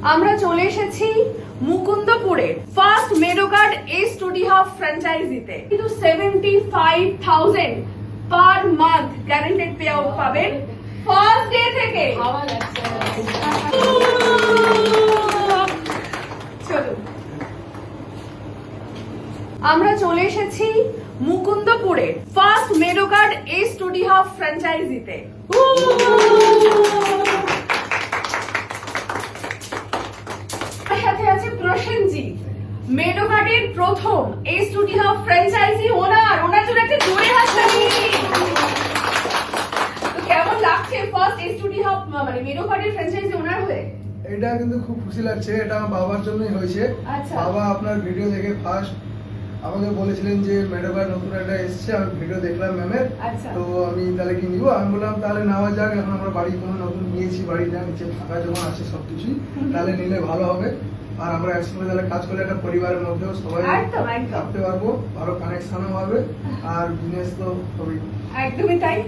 আমরা চলে এসেছি মুকুন্দপুরে ফার্স্ট মেডোকার্ড এ স্টুডি হাব ফ্র্যাঞ্চাইজিতে। কিন্তু 75,000 per month guaranteed pay out পাবেন ফার্স্ট ডে থেকে। চলুন, আমরা চলে এসেছি মুকুন্দপুরে ফার্স্ট মেডোকার্ড এ স্টুডি হাব ফ্র্যাঞ্চাইজিতে। সাথে আছে প্রসেনজিৎ, মেডোকার্ডের প্রথম এ স্টুডি হাব ফ্র্যাঞ্চাইজি ওনার জন্য একটা জোরে হাততালি। তো কেমন লাগছে ফার্স্ট এ স্টুডি হাব মানে মেডোকার্ডের ফ্র্যাঞ্চাইজি ওনার হয়ে? এটা কিন্তু খুব খুশি লাগছে। এটা আমার বাবার জন্যই হয়েছে। আচ্ছা। বাবা আপনার ভিডিও দেখে ফার্স্ট আমাকে বলেছিলেন যে মেডোকার্ড নতুন একটা এসেছে, আমি ভিডিও দেখলাম ম্যামের। আচ্ছা। তো আমি তাহলে কি নিবো, আমি বললাম তাহলে নেওয়া যাক। এখন আমরা বাড়ি কোনো নতুন নিয়েছি, বাড়িটা নিচে ফাঁকা যখন আছে সবকিছুই, তাহলে নিলে ভালো হবে। আর আমরা একসঙ্গে তাহলে কাজ করলে একটা পরিবারের মধ্যেও সবাই থাকতে পারবো, ভালো কানেকশনও হবে, আর বিজনেস তো হবেই। একদমই তাই।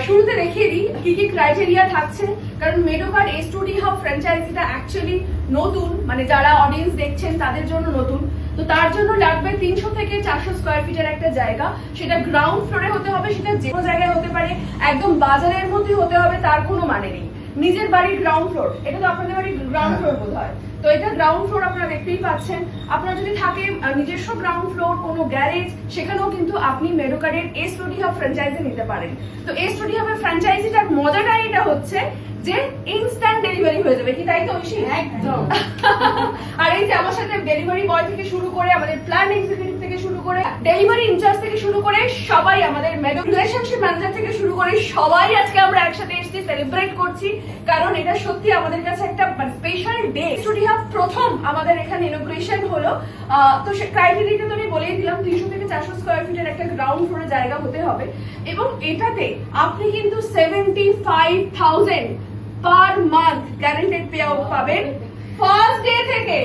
শুরুতে দেখিয়ে দিই কি কি ক্রাইটেরিয়া থাকছে, কারণ মেডোকার্ড এ স্টুডি হাব ফ্র্যাঞ্চাইজিটা অ্যাকচুয়ালি নতুন, মানে যারা অডিয়েন্স দেখছেন তাদের জন্য নতুন। তো তার জন্য লাগবে 300 থেকে 400 স্কয়ার ফিটের একটা জায়গা। সেটা গ্রাউন্ড ফ্লোরে হতে হবে, সেটা যে কোনো জায়গায় হতে পারে, একদম বাজারের মধ্যে হতে হবে, তার কোনো মানে নেই। নিজের বাড়ির গ্রাউন্ড ফ্লোর, এটা তো আপনাদের বাড়ির গ্রাউন্ড ফ্লোর বোধ হয়। তো এটা গ্রাউন্ড ফ্লোর আপনারা দেখতেই পাচ্ছেন। আপনার যদি থাকে নিজস্ব গ্রাউন্ড ফ্লোর, কোনো গ্যারেজ, সেখানেও কিন্তু আপনি মেডোকার্ডের এ স্টুডি হাব ফ্র্যাঞ্চাইজি নিতে পারেন। তো এ স্টুডি হাবের ফ্র্যাঞ্চাইজিটার মজাটাই এটা হচ্ছে যে ইনস্ট্যান্ট ডেলিভারি হয়ে যাবে, কি তাই তো? একদম। আর এই যে আমার সাথে ডেলিভারি বয় থেকে শুরু করে আমাদের প্ল্যান এক্সিকিউটিভ থেকে শুরু করে ডেলিভারি ইনচার্জ থেকে শুরু করে সবাই, আমাদের রিলেশনশিপ ম্যানেজার থেকে শুরু করে সবাই আজকে আমরা একসাথে এসেছি, সেলিব্রেট করছি, কারণ এটা সত্যি আমাদের কাছে একটা স্পেশাল ডে। স্টুডি হাব প্রথম আমাদের এখানে ইনোগ্রেশন হলো। তো সে ক্রাইটেরিয়াটা তো আমি বলেই দিলাম, 300 থেকে 400 স্কয়ার ফিটের একটা গ্রাউন্ড ফ্লোরে জায়গা হতে হবে, এবং এটাতে আপনি কিন্তু 75,000 per month guaranteed pay out পাবেন ফার্স্ট ডে থেকে।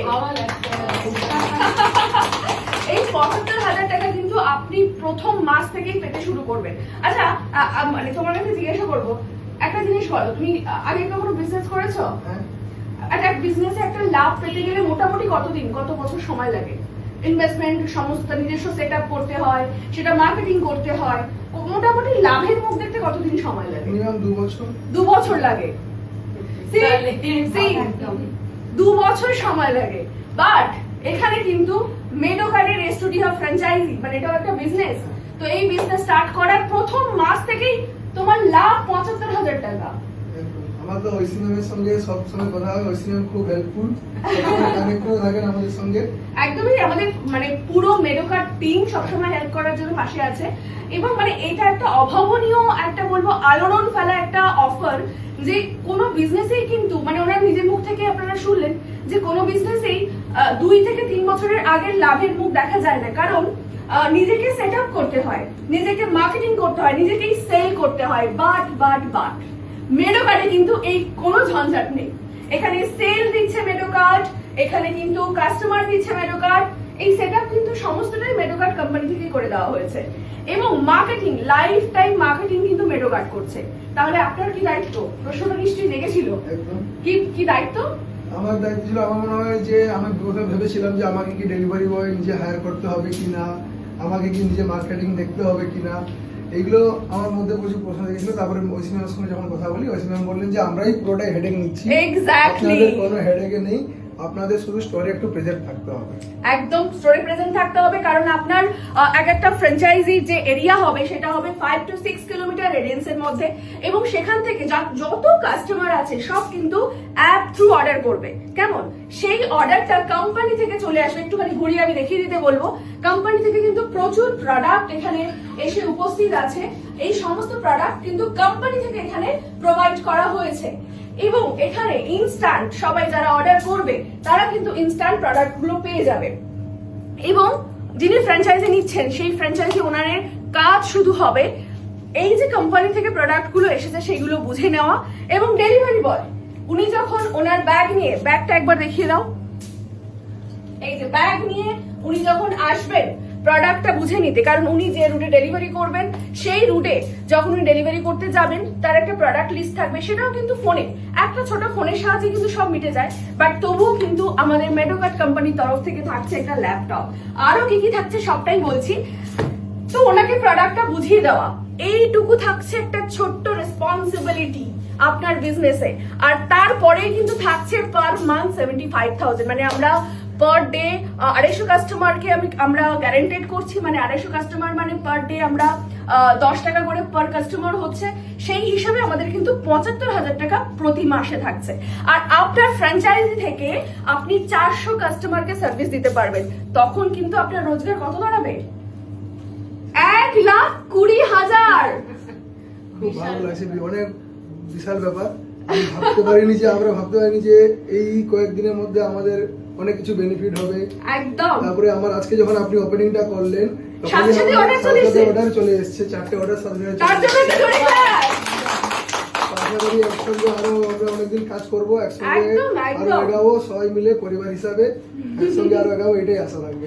এই 75,000 টাকা কিন্তু আপনি প্রথম মাস থেকেই পেতে শুরু করবেন। আচ্ছা, মানে তোমার কাছে জিজ্ঞাসা করবো একটা জিনিস, বলো তুমি আগে কখনো বিজনেস করেছো? একটা বিজনেসে একটা লাভ পেতে গেলে মোটামুটি কত বছর সময় লাগে? ইনভেস্টমেন্ট, সমস্ত নিজস্ব সেট আপ করতে হয়, সেটা মার্কেটিং করতে হয়, মোটামুটি লাভের মুখ দেখতে কতদিন সময় লাগে? মিনিমাম 2 বছর। 2 বছর লাগে। 2 বছর সময় লাগে। বাট এখানে কিন্তু মেডোকার্ডের এ স্টুডি হাব ফ্র্যাঞ্চাইজি, মানে এটাও একটা বিজনেস। তো এই বিজনেস স্টার্ট করার প্রথম মাস থেকেই তোমার লাভ 75,000 টাকা। আমার তো ঐশী ম্যামের সঙ্গে সবসময় কথা হয়, ঐশী ম্যাম খুব হেল্পফুল, কানেক্টেড থাকেন আমাদের সঙ্গে। একদমই, আমাদের মানে পুরো মেডোকার্ড টিম সবসময় হেল্প করার জন্য পাশে আছে। এবং মানে এটা একটা অভাবনীয়, একটা বলবো আলোড়ন ফেলা একটা অফার, যে কোনো বিজনেসেই কিন্তু মানে ওনার নিজের মুখ থেকে আপনারা শুনলেন যে কোনো বিজনেসেই 2 থেকে 3 বছরের আগের লাভের মুখ দেখা যায় না, কারণ নিজেকে সেট আপ করতে হয়, নিজেকে মার্কেটিং করতে হয়, নিজেকেই সেল করতে হয়। বাট মেডোকার্ডে কিন্তু এই কোনো ঝঞ্ঝাট নেই। এখানে সেল দিচ্ছে মেডোকার্ড, এখানে কিন্তু কাস্টমার দিচ্ছে মেডোকার্ড, এই সেটআপ কিন্তু সমস্তটাই মেডোকার্ড কোম্পানি থেকে করে দেওয়া হয়েছে। এবং মার্কেটিং, লাইফ টাইম মার্কেটিং কিন্তু মেডোকার্ড করছে। তাহলে আপনার কি দায়িত্ব? প্রশ্নটা নিশ্চয়ই জেগেছিল, কি দায়িত্ব? আমার দায়িত্ব ছিল, আমার মনে হয় যে আমি ভেবেছিলাম যে আমাকে কি ডেলিভারি বয় নিজে হায়ার করতে হবে কিনা, আমাকে কি নিজে মার্কেটিং দেখতে হবে কিনা, এইগুলো আমার মধ্যে প্রচুর প্রশ্ন দেখেছিল। তারপরে ঐশী ম্যামের সঙ্গে যখন কথা বলি, ঐশী ম্যাম বললেন যে আমরাই পুরোটাই হেডেক নিচ্ছি, আপনাদের কোনো হেডেকে নেই, আপনাদের শুধু স্টোরে একটু প্রেজেন্ট থাকতে হবে। একদম স্টোরে প্রেজেন্ট থাকতে হবে, কারণ আপনার একটা ফ্র্যাঞ্চাইজি যে এরিয়া হবে সেটা হবে 5 to 6 কিলোমিটার রেডিয়ান্সের মধ্যে, এবং সেখান থেকে যত কাস্টমার আছে সব কিন্তু অ্যাপ থ্রু অর্ডার করবে। কেমন? সেই অর্ডারটা কোম্পানি থেকে চলে আসবে। একটুখানি ঘুরিয়ে আমি দেখিয়ে দিতে বলবো। কোম্পানি থেকে কিন্তু প্রচুর প্রোডাক্ট এখানে এসে উপস্থিত আছে। এই সমস্ত প্রোডাক্ট কিন্তু কোম্পানি থেকে এখানে প্রোভাইড করা হয়েছে, এবং এখানে ইনস্ট্যান্ট সবাই যারা অর্ডার করবে তারা কিন্তু ইনস্ট্যান্ট প্রোডাক্ট গুলো পেয়ে যাবে। এবং যিনি ফ্র্যাঞ্চাইজি নিচ্ছেন সেই ফ্র্যাঞ্চাইজি ওনারের কাজ শুধু হবে এই যে কোম্পানি থেকে প্রোডাক্ট গুলো এসেছে সেগুলো বুঝে নেওয়া, এবং ডেলিভারি বয় উনি যখন ওনার ব্যাগ নিয়ে, ব্যাগটা একবার দেখিয়ে দাও, এই যে ব্যাগ নিয়ে উনি যখন আসবেন প্রোডাক্টটা বুঝে নিতে, কারণ উনি যে রুটে ডেলিভারি করবেন সেই রুটে যখন উনি ডেলিভারি করতে যাবেন তার একটা প্রোডাক্ট লিস্ট থাকবে, সেটাও কিন্তু ফোনে, একটা ছোট ফোনের সাহায্যে কিন্তু সব মিটে যায়। বাট তবুও কিন্তু আমাদের মেডোকার্ট কোম্পানির তরফ থেকে থাকছে একটা ল্যাপটপ, আরো কি কি থাকছে সবটাই বলছি। তো ওনাকে প্রোডাক্টটা বুঝিয়ে দেওয়া, এইটুকু থাকছে একটা ছোট্ট রেসপন্সিবিলিটি আপনার বিজনেসে। আর তারপরেই কিন্তু থাকছে পার মান্থ 75,000, মানে আমরা পার ডে 250 কাস্টমারকে আমরা গ্যারান্টেড করছি, মানে 250 কাস্টমার মানে পার ডে আমরা 10 টাকা করে পার কাস্টমার হচ্ছে, সেই হিসাবে আমাদের কিন্তু 75,000 টাকা প্রতি মাসে থাকছে। আর আপনার ফ্র্যাঞ্চাইজি থেকে আপনি 400 কাস্টমারকে সার্ভিস দিতে পারবেন, তখন কিন্তু আপনার রোজগার কত দাঁড়াবে? 1,20,000। খুব ভালো লাগছে, অনেক বিশাল ব্যাপার। আমি ভাবতে পারিনি যে আমরা ভাবতে পারিনি যে এই কয়েকদিনের মধ্যে আমাদের অনেক কিছু বেনিফিট হবে। একদম। তারপরে আমার আজকে যখন আপনি ওপেনিংটা করলেন সাথে সাথে অর্ডার চলে এসেছে। অর্ডার চলে এসেছে, 4টে অর্ডার সাথে তার জন্য তো জোরে তালি। আশা করি একসঙ্গে আরো আমরা অনেকদিন কাজ করবো, একসঙ্গে একদম, আরো একদম। এগাবো, সবাই মিলে পরিবার হিসাবে একসঙ্গে আরো এগাবো, এটাই আশা থাকবে।